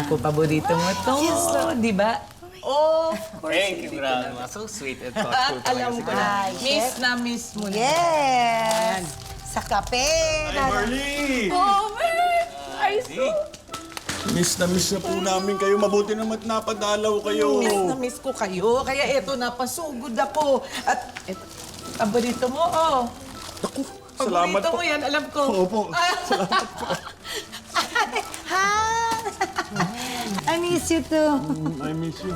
ko, paborito mo to. Di ba? Oh, of course. Thank you, Grandma. So sweet and thoughtful Alam ko na. Miss na miss mo na. Yes! Sa kape! Hi, Marley! Oh, man! Ay, so... Miss na po namin kayo. Mabuti naman napadalaw kayo. Miss na miss ko kayo. Kaya eto, napasugod ako. At eto, paborito mo, oh. Naku, salamat Paborito po. mo yan, alam ko. Opo, salamat po. Ha? I miss you too. I miss you.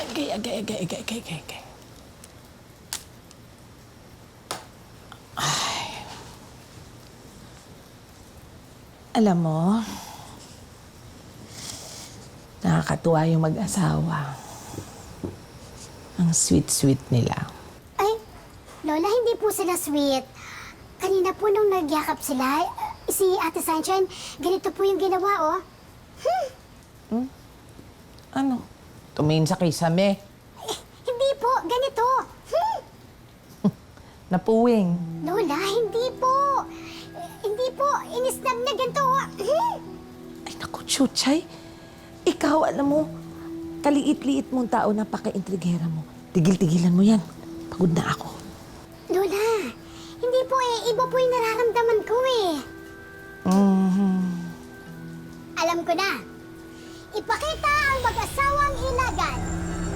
Agay. Ay. Alam mo, nakakatuwa yung mag-asawa. Ang sweet-sweet nila. Ay, Lola, hindi po sila sweet. Kanina po nung nagyakap sila, si Ate Sunshine, ganito po yung ginawa, oh. Ano? Tumingin sa kisame. Hindi po, ganito. Napuwing. Lola, hindi po. Hindi po, inisnab na ganito, oh. Ay, naku, Chuchay. Ikaw, alam mo, kaliit-liit mong tao, napaka-intrigera mo. Tigil-tigilan mo yan. Pagod na ako. Lola, hindi po iba po yung nararamdaman ko eh. Alam ko na. Ipakita ang mag-asawang ilagan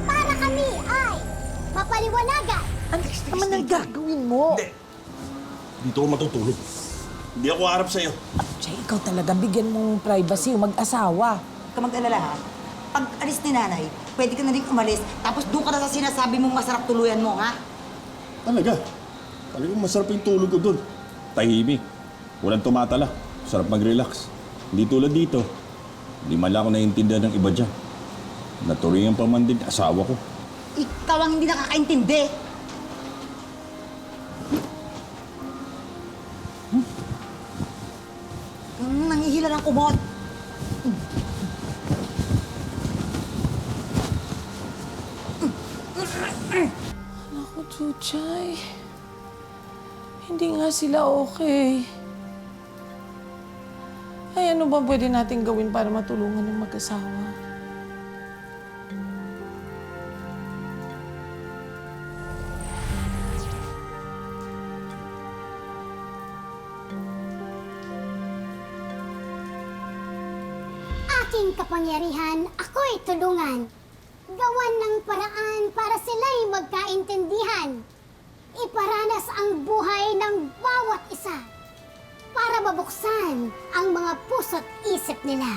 para kami ay mapaliwanagan. Ano naman ang gagawin mo? Dito ako matutulog. Hindi ako harap sa'yo. Chay, ikaw talaga, bigyan mong privacy yung mag-asawa. Huwag ka mag-alala ha. Pag alis ni nanay, pwede ka na rin umalis, tapos doon ka na sa sinasabi mong masarap tuluyan mo, ha? Talaga. Talagang masarap yung tulog ko dun. Tahimik. Walang tumatala. Sarap mag-relax. Hindi tulad dito. Hindi man lang ako naiintindihan ng iba dyan. Naturingan pa man din asawa ko. Ikaw ang hindi nakakaintindi. Nangihila ng kumot. Naku, Chuchay. Hindi nga sila okay. Ay, ano ba pwede natin gawin para matulungan ng mag-asawa? Aking kapangyarihan, ako'y tulungan. Gawan ng paraan para sila'y magkaintindihan. Iparanas ang buhay ng bawat isa para mabuksan ang mga puso't isip nila.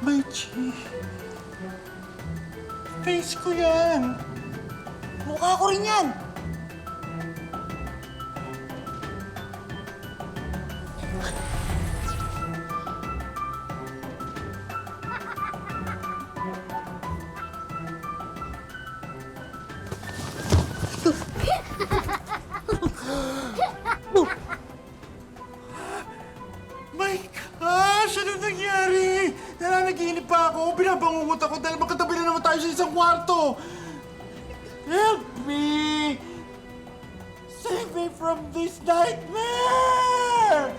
My G. Face ko yan. Mukha ko rin yan. My gosh! Ano nangyari? Nananaginip pa ako. Binabangungot ako dahil magkatabi na naman tayo sa isang kwarto. Help me! Save me from this nightmare!